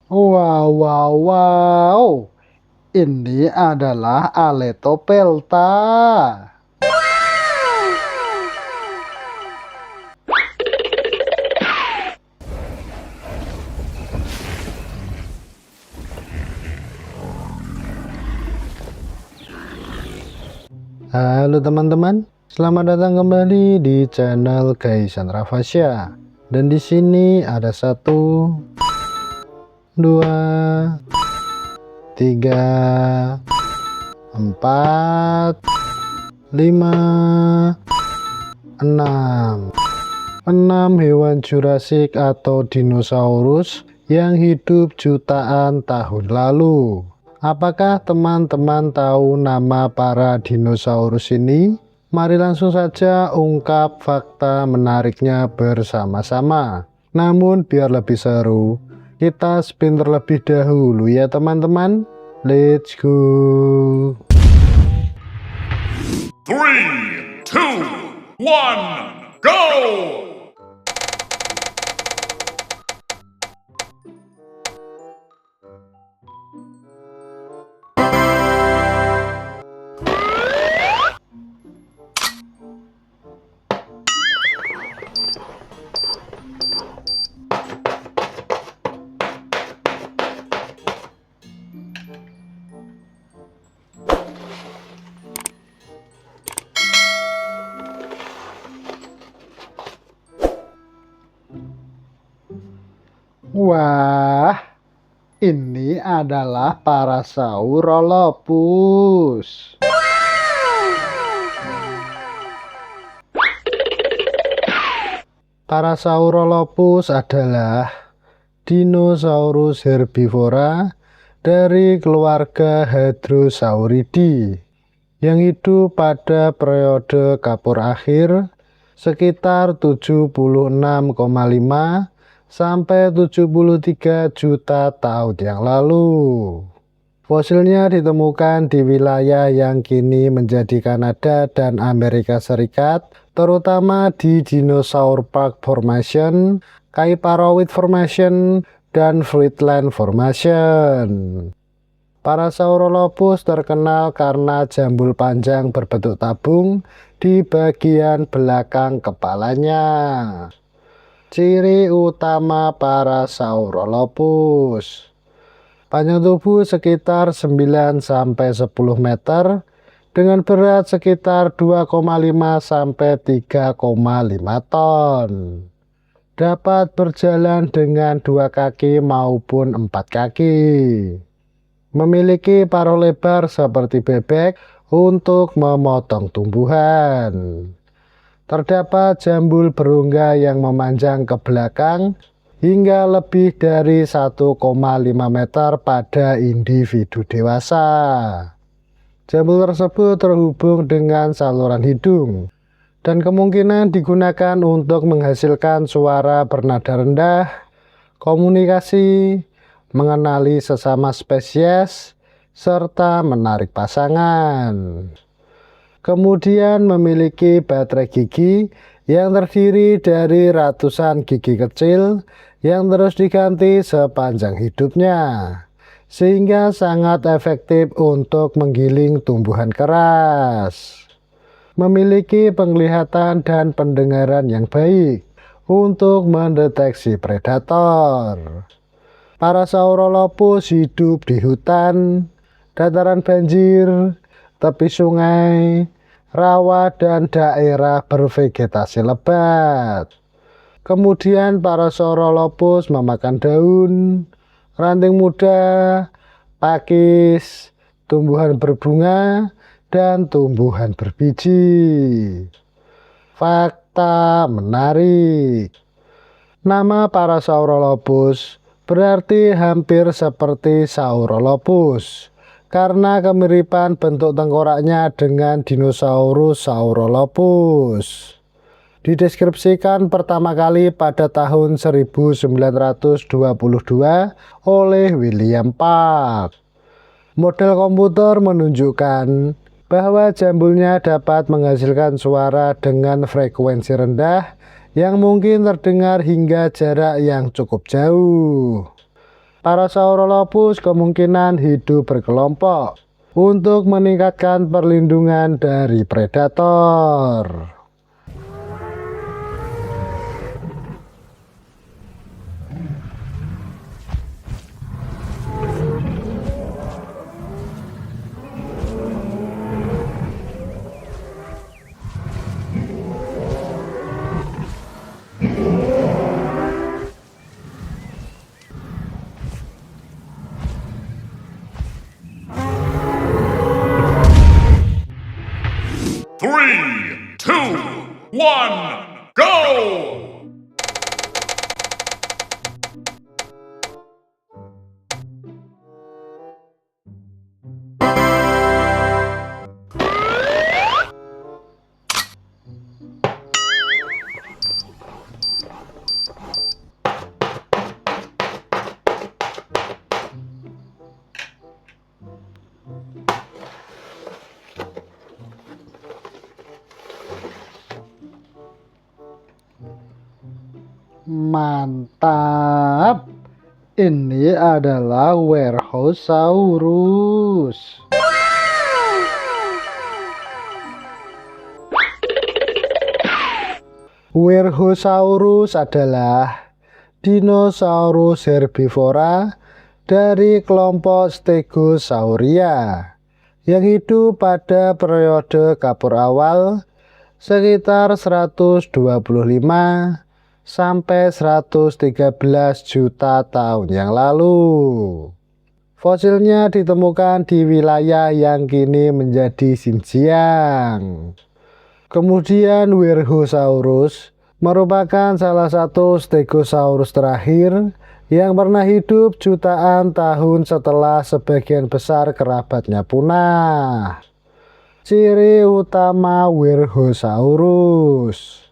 Wow, wow, wow. Ini adalah Aletopelta. Halo teman-teman, selamat datang kembali di channel Kaisan Rafasya. Dan di sini ada 1, 2, 3, 4, 5, 6 hewan Jurassic atau dinosaurus yang hidup jutaan tahun lalu. Apakah teman-teman tahu nama para dinosaurus ini? Mari langsung saja ungkap fakta menariknya bersama-sama. Namun biar lebih seru, kita spin terlebih dahulu ya teman-teman. Let's go. 3, 2, 1, go! Wah, ini adalah Parasaurolophus. Parasaurolophus adalah dinosaurus herbivora dari keluarga Hadrosauridae yang hidup pada periode Kapur akhir sekitar 76,5 sampai 73 juta tahun yang lalu. Fosilnya ditemukan di wilayah yang kini menjadi Kanada dan Amerika Serikat, terutama di Dinosaur Park Formation, Kaiparowit Formation, dan Fruitland Formation. Parasaurolophus terkenal karena jambul panjang berbentuk tabung di bagian belakang kepalanya. Ciri utama Parasaurolophus: panjang tubuh sekitar 9-10 meter dengan berat sekitar 2,5 sampai 3,5 ton. Dapat berjalan dengan 2 kaki maupun 4 kaki. Memiliki paruh lebar seperti bebek untuk memotong tumbuhan. Terdapat jambul berongga yang memanjang ke belakang hingga lebih dari 1,5 meter pada individu dewasa. Jambul tersebut terhubung dengan saluran hidung dan kemungkinan digunakan untuk menghasilkan suara bernada rendah, komunikasi, mengenali sesama spesies, serta menarik pasangan. Kemudian memiliki baterai gigi yang terdiri dari ratusan gigi kecil yang terus diganti sepanjang hidupnya, sehingga sangat efektif untuk menggiling tumbuhan keras. Memiliki penglihatan dan pendengaran yang baik untuk mendeteksi predator. Parasaurolophus hidup di hutan, dataran banjir, tepi sungai, rawa, dan daerah bervegetasi lebat. Kemudian Parasaurolophus memakan daun, ranting muda, pakis, tumbuhan berbunga, dan tumbuhan berbiji. Fakta menarik: nama Parasaurolophus berarti hampir seperti Saurolophus karena kemiripan bentuk tengkoraknya dengan dinosaurus Saurolophus. Dideskripsikan pertama kali pada tahun 1922 oleh William Park. Model komputer menunjukkan bahwa jambulnya dapat menghasilkan suara dengan frekuensi rendah yang mungkin terdengar hingga jarak yang cukup jauh. Para Saurolophus kemungkinan hidup berkelompok untuk meningkatkan perlindungan dari predator. Three, two, one, go! Mantap, ini adalah Werhosaurus. Werhosaurus adalah dinosaurus herbivora dari kelompok Stegosauria yang hidup pada periode Kapur awal sekitar 125 sampai 113 juta tahun yang lalu. Fosilnya ditemukan di wilayah yang kini menjadi Xinjiang. Kemudian Werhosaurus merupakan salah satu Stegosaurus terakhir yang pernah hidup jutaan tahun setelah sebagian besar kerabatnya punah. Ciri utama Werhosaurus: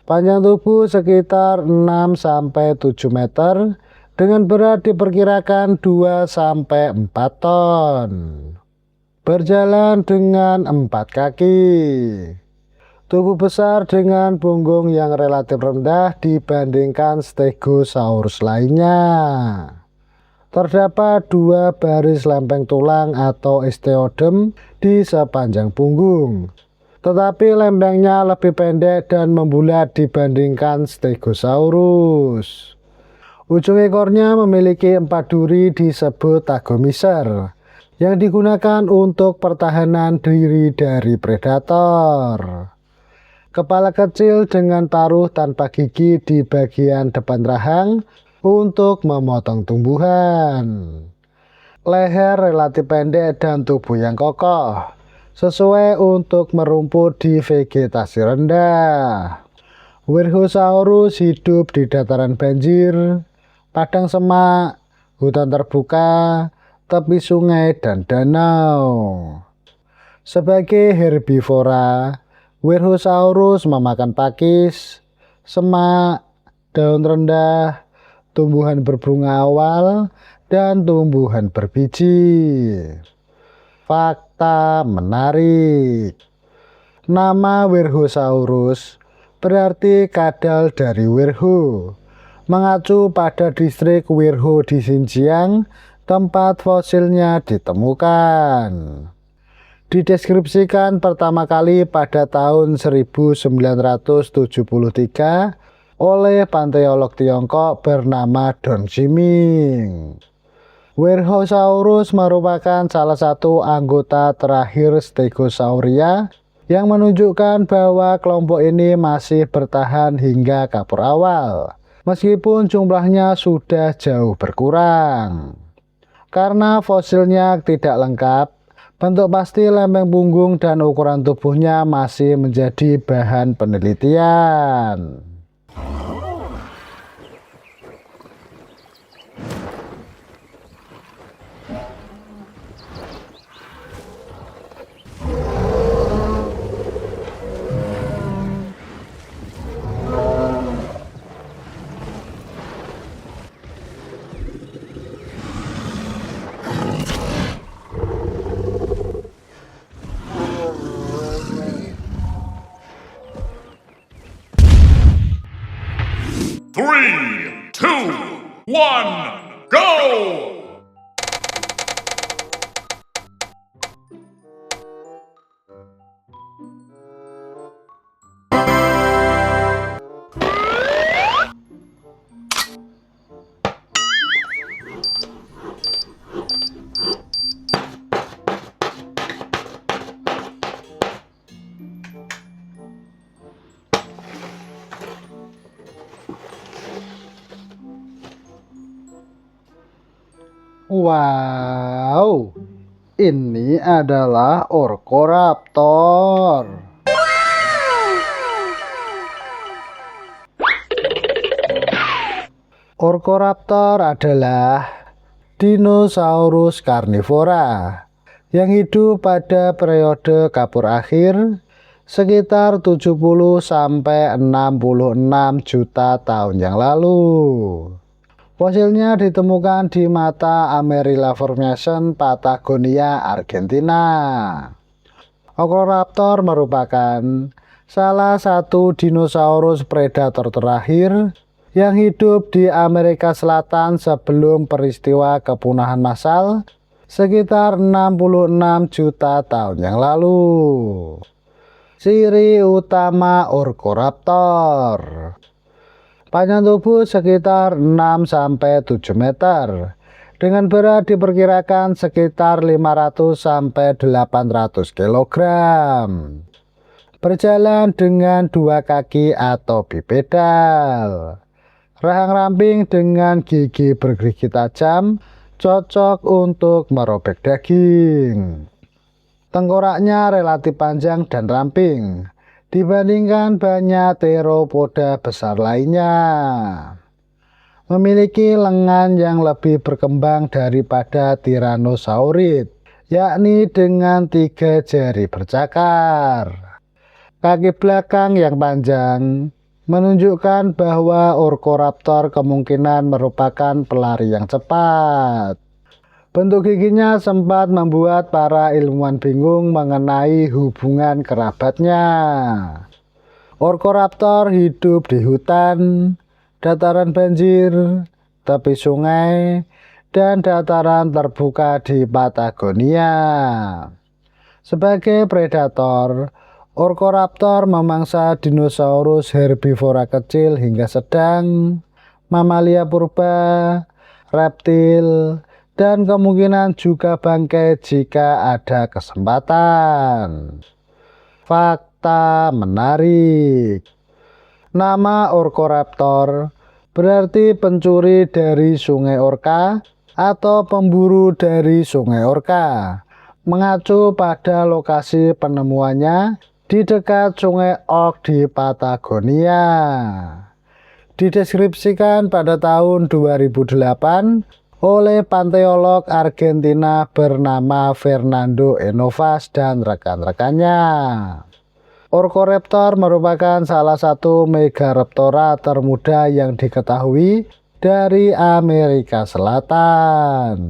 panjang tubuh sekitar 6-7 meter dengan berat diperkirakan 2-4 ton. Berjalan dengan 4 kaki. Tubuh besar dengan punggung yang relatif rendah dibandingkan Stegosaurus lainnya. Terdapat 2 baris lempeng tulang atau osteodem di sepanjang punggung. Tetapi lempengnya lebih pendek dan membulat dibandingkan Stegosaurus. Ujung ekornya memiliki 4 duri disebut tagomiser yang digunakan untuk pertahanan diri dari predator. Kepala kecil dengan paruh tanpa gigi di bagian depan rahang untuk memotong tumbuhan. Leher relatif pendek dan tubuh yang kokoh, sesuai untuk merumput di vegetasi rendah. Werhosaurus hidup di dataran banjir, padang semak, hutan terbuka, tepi sungai, dan danau. Sebagai herbivora, Werhosaurus memakan pakis, semak, daun rendah, tumbuhan berbunga awal, dan tumbuhan berbiji. Fakta menarik: nama Werhosaurus berarti kadal dari Werho, mengacu pada distrik Werho di Xinjiang, tempat fosilnya ditemukan. Dideskripsikan pertama kali pada tahun 1973 oleh panteolog Tiongkok bernama Dong Ximing. Werhosaurus merupakan salah satu anggota terakhir Stegosauria yang menunjukkan bahwa kelompok ini masih bertahan hingga Kapur awal, meskipun jumlahnya sudah jauh berkurang. Karena fosilnya tidak lengkap, bentuk pasti lempeng punggung dan ukuran tubuhnya masih menjadi bahan penelitian. Three, two, one, go! Wow, ini adalah Orcoraptor. Orcoraptor adalah dinosaurus karnivora yang hidup pada periode Kapur akhir sekitar 70 sampai 66 juta tahun yang lalu. Fosilnya ditemukan di mata Amarilla Formation, Patagonia, Argentina. Orcoraptor merupakan salah satu dinosaurus predator terakhir yang hidup di Amerika Selatan sebelum peristiwa kepunahan massal sekitar 66 juta tahun yang lalu. Ciri utama Orcoraptor: panjang tubuh sekitar 6-7 meter dengan berat diperkirakan sekitar 500 sampai 800 kg. Berjalan dengan 2 kaki atau bipedal. Rahang ramping dengan gigi bergerigi tajam, cocok untuk merobek daging. Tengkoraknya relatif panjang dan ramping dibandingkan banyak teropoda besar lainnya. Memiliki lengan yang lebih berkembang daripada Tyrannosaurid, yakni dengan 3 jari bercakar. Kaki belakang yang panjang menunjukkan bahwa Orcoraptor kemungkinan merupakan pelari yang cepat. Bentuk giginya sempat membuat para ilmuwan bingung mengenai hubungan kerabatnya. Orcoraptor hidup di hutan, dataran banjir, tepi sungai, dan dataran terbuka di Patagonia. Sebagai predator, Orcoraptor memangsa dinosaurus herbivora kecil hingga sedang, mamalia purba, reptil, dan kemungkinan juga bangkai jika ada kesempatan. Fakta menarik: nama Orcoraptor berarti pencuri dari Sungai Orca atau pemburu dari Sungai Orca, mengacu pada lokasi penemuannya di dekat Sungai Oak di Patagonia. Dideskripsikan pada tahun 2008 oleh panteolog Argentina bernama Fernando Enovas dan rekan-rekannya. Orcoraptor merupakan salah satu Megaraptora termuda yang diketahui dari Amerika Selatan.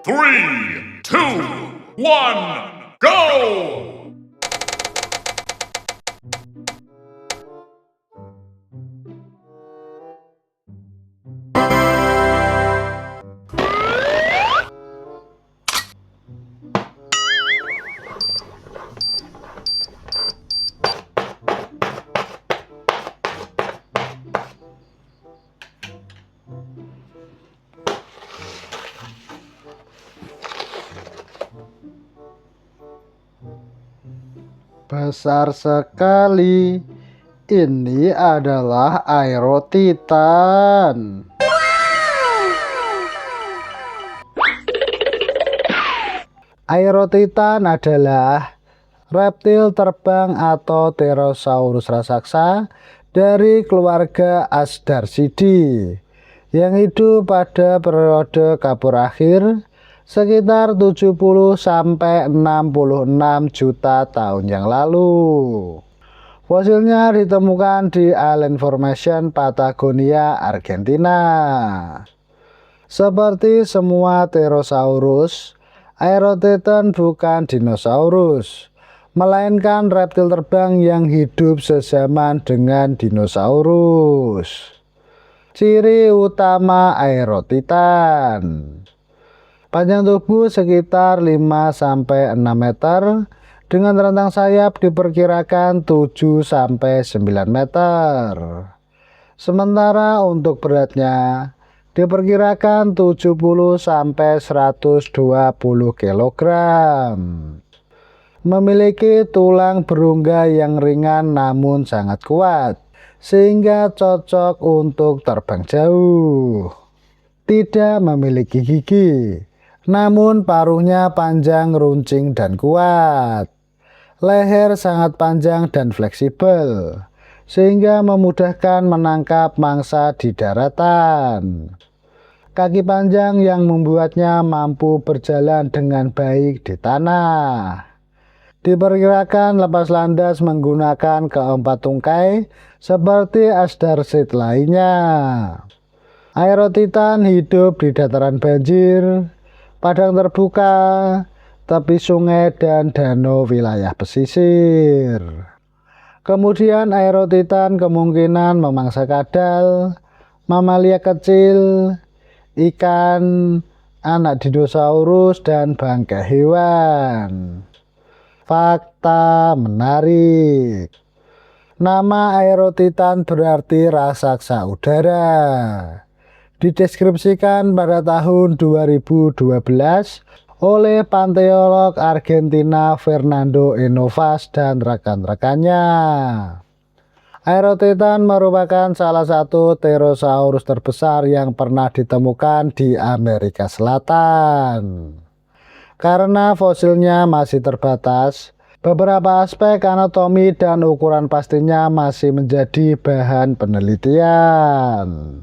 Three, two, one, go! Besar sekali. Ini adalah Aerotitan. Aerotitan adalah reptil terbang atau Pterosaurus raksasa dari keluarga Asdarcidae yang hidup pada periode Kapur akhir sekitar 70 sampai 66 juta tahun yang lalu. Fosilnya ditemukan di Allen Formation, Patagonia, Argentina. Seperti semua Pterosaurus, Aerotitan bukan dinosaurus, melainkan reptil terbang yang hidup sezaman dengan dinosaurus. Ciri utama Aerotitan: Panjang tubuh sekitar 5-6 meter, dengan rentang sayap diperkirakan 7-9 meter. Sementara untuk beratnya diperkirakan 70-120 kg. Memiliki tulang berungga yang ringan namun sangat kuat, sehingga cocok untuk terbang jauh. Tidak memiliki gigi, namun paruhnya panjang, runcing, dan kuat. Leher sangat panjang dan fleksibel, sehingga memudahkan menangkap mangsa di daratan. Kaki panjang yang membuatnya mampu berjalan dengan baik di tanah. Diperkirakan lepas landas menggunakan keempat tungkai seperti asdarsid lainnya. Aerotitan hidup di dataran banjir, padang terbuka, tepi sungai, dan danau wilayah pesisir. Kemudian aerotitan kemungkinan memangsa kadal, mamalia kecil, ikan, anak dinosaurus, dan bangkai hewan. Fakta menarik. Nama aerotitan berarti raksasa udara. Dideskripsikan pada tahun 2012 oleh panteolog Argentina Fernando Enovas dan rekan-rekannya. Aerotitan merupakan salah satu pterosaurus terbesar yang pernah ditemukan di Amerika Selatan. Karena fosilnya masih terbatas, beberapa aspek anatomi dan ukuran pastinya masih menjadi bahan penelitian.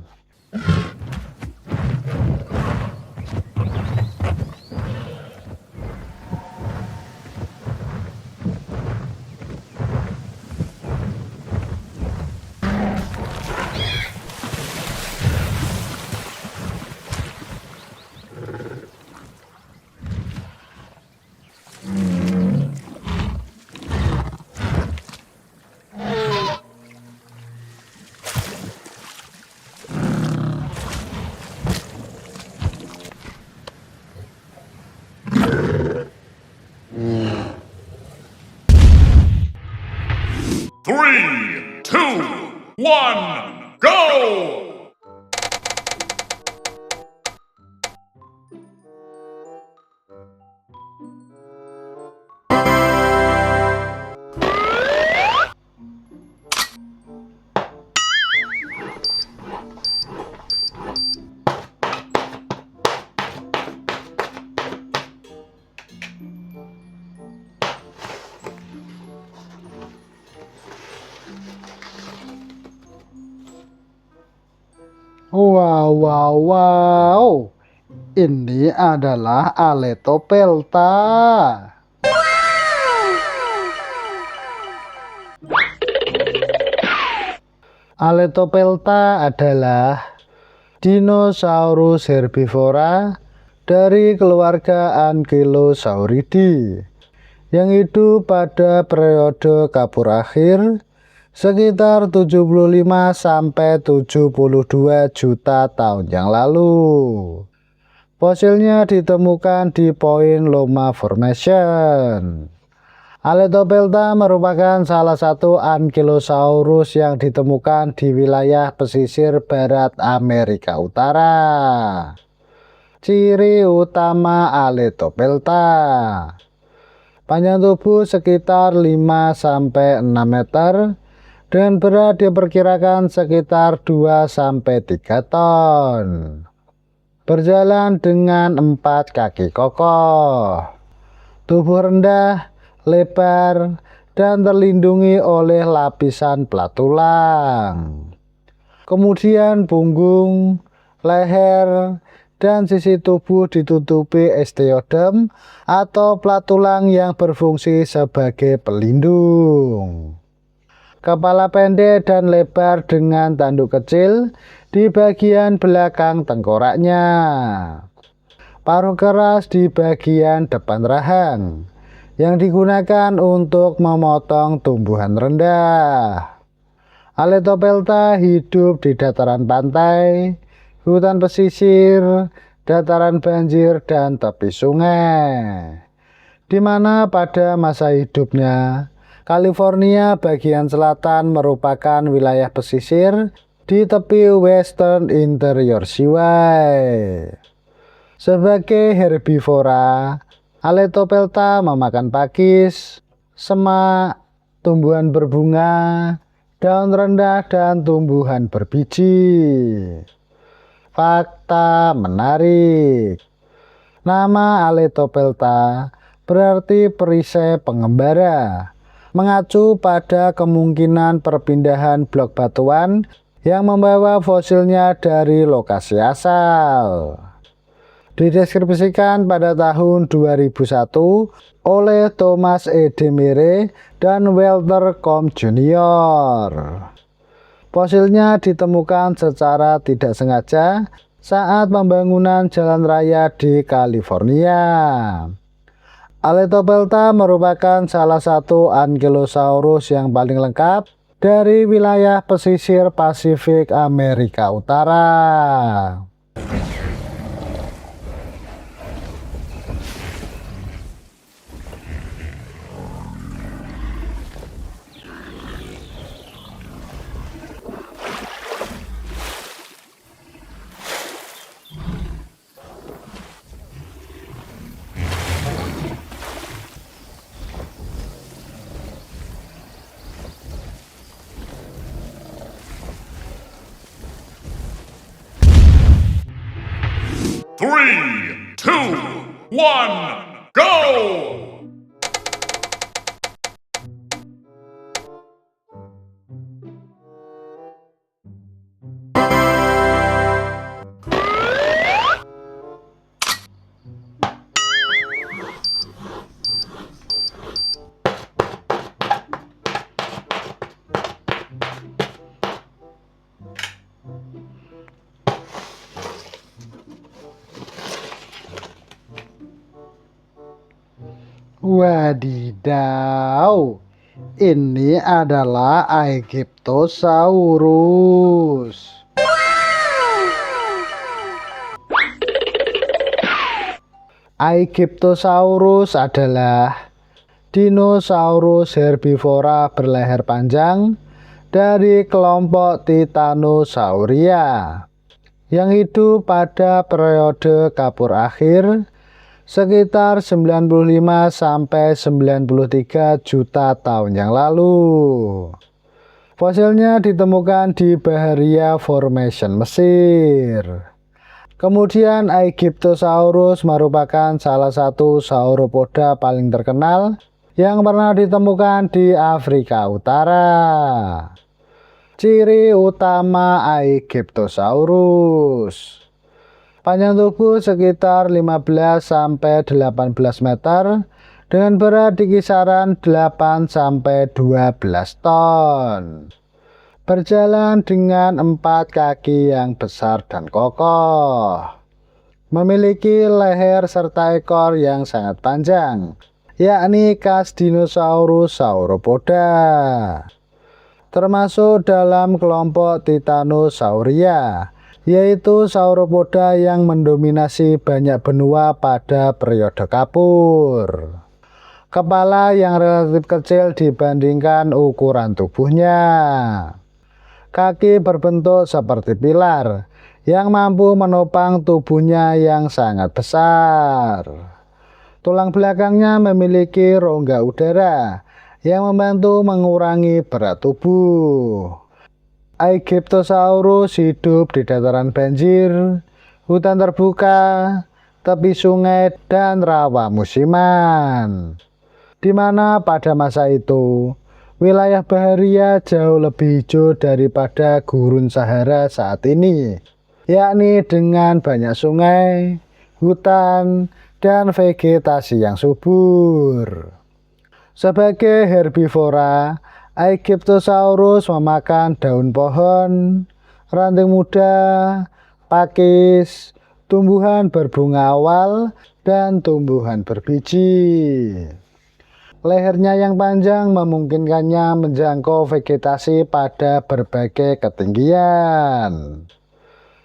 Three, two, one, go! Wow. Ini adalah Aletopelta. Aletopelta adalah dinosaurus herbivora dari keluarga Ankylosauridae yang hidup pada periode Kapur akhir sekitar 75-72 juta tahun yang lalu. Fosilnya ditemukan di Point Loma Formation. Aletopelta merupakan salah satu Ankylosaurus yang ditemukan di wilayah pesisir barat Amerika Utara. Ciri utama Aletopelta: panjang tubuh sekitar 5-6 meter, dengan berat diperkirakan sekitar 2-3 ton. Berjalan dengan 4 kaki kokoh. Tubuh rendah, lebar, dan terlindungi oleh lapisan pelat tulang. Kemudian punggung, leher, dan sisi tubuh ditutupi osteodem atau pelat tulang yang berfungsi sebagai pelindung. Kepala pendek dan lebar dengan tanduk kecil di bagian belakang tengkoraknya. Paruh keras di bagian depan rahang yang digunakan untuk memotong tumbuhan rendah. Aletopelta hidup di dataran pantai, hutan pesisir, dataran banjir, dan tepi sungai. Di mana pada masa hidupnya, California bagian selatan merupakan wilayah pesisir di tepi Western Interior Seaway. Sebagai herbivora, Aletopelta memakan pakis, semak, tumbuhan berbunga, daun rendah, dan tumbuhan berbiji. Fakta menarik. Nama Aletopelta berarti perisai pengembara, mengacu pada kemungkinan perpindahan blok batuan yang membawa fosilnya dari lokasi asal. Dideskripsikan pada tahun 2001 oleh Thomas E. Demire dan Walter Combe Jr. Fosilnya ditemukan secara tidak sengaja saat pembangunan jalan raya di California. Aletopelta merupakan salah satu Ankylosaurus yang paling lengkap dari wilayah pesisir Pasifik Amerika Utara. Three, two, one, go! Wadidaw, ini adalah Aegyptosaurus. Aegyptosaurus adalah dinosaurus herbivora berleher panjang dari kelompok Titanosauria yang hidup pada periode Kapur akhir sekitar 95–93 juta tahun yang lalu. Fosilnya ditemukan di Bahariya Formation, Mesir. Kemudian Aegyptosaurus merupakan salah satu sauropoda paling terkenal yang pernah ditemukan di Afrika Utara. Ciri utama Aegyptosaurus: panjang tubuh sekitar 15–18 meter dengan berat di kisaran 8–12 ton. Berjalan dengan 4 kaki yang besar dan kokoh. Memiliki leher serta ekor yang sangat panjang, yakni khas dinosaurus sauropoda. Termasuk dalam kelompok Titanosauria, yaitu sauropoda yang mendominasi banyak benua pada periode Kapur. Kepala yang relatif kecil dibandingkan ukuran tubuhnya. Kaki berbentuk seperti pilar yang mampu menopang tubuhnya yang sangat besar. Tulang belakangnya memiliki rongga udara yang membantu mengurangi berat tubuh. Aegyptosaurus hidup di dataran banjir, hutan terbuka, tepi sungai, dan rawa musiman. Di mana pada masa itu, wilayah Bahariya jauh lebih hijau daripada gurun Sahara saat ini, yakni dengan banyak sungai, hutan, dan vegetasi yang subur. Sebagai herbivora, Aegyptosaurus memakan daun pohon, ranting muda, pakis, tumbuhan berbunga awal, dan tumbuhan berbiji. Lehernya yang panjang memungkinkannya menjangkau vegetasi pada berbagai ketinggian.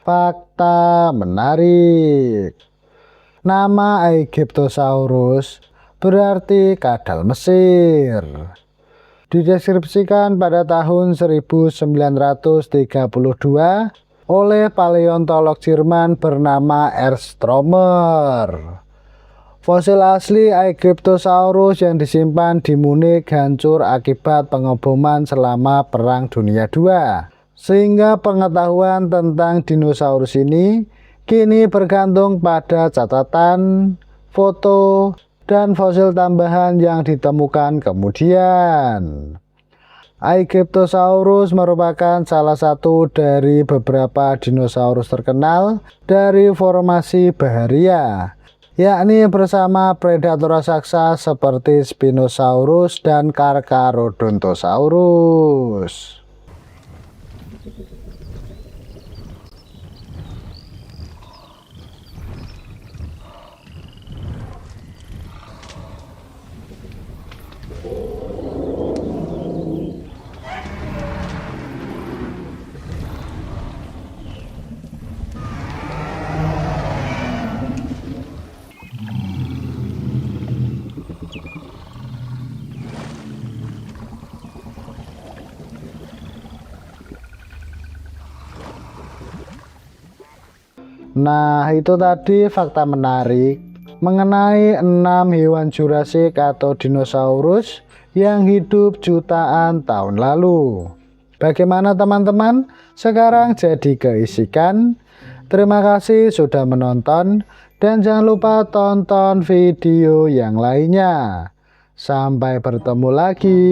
Fakta fakta menarik. Nama Aegyptosaurus berarti kadal Mesir. Dideskripsikan pada tahun 1932 oleh paleontolog Jerman bernama Ernst Romer. Fosil asli Aegyptosaurus yang disimpan di Munich hancur akibat pengeboman selama Perang Dunia II. Sehingga pengetahuan tentang dinosaurus ini kini bergantung pada catatan, foto, dan fosil tambahan yang ditemukan kemudian. Aegyptosaurus merupakan salah satu dari beberapa dinosaurus terkenal dari formasi Baharia, yakni bersama predator raksasa seperti Spinosaurus dan Carcharodontosaurus. Nah, itu tadi fakta menarik mengenai 6 hewan Jurassik atau dinosaurus yang hidup jutaan tahun lalu. Bagaimana teman-teman? Sekarang jadi keisikan. Terima kasih sudah menonton dan jangan lupa tonton video yang lainnya. Sampai bertemu lagi.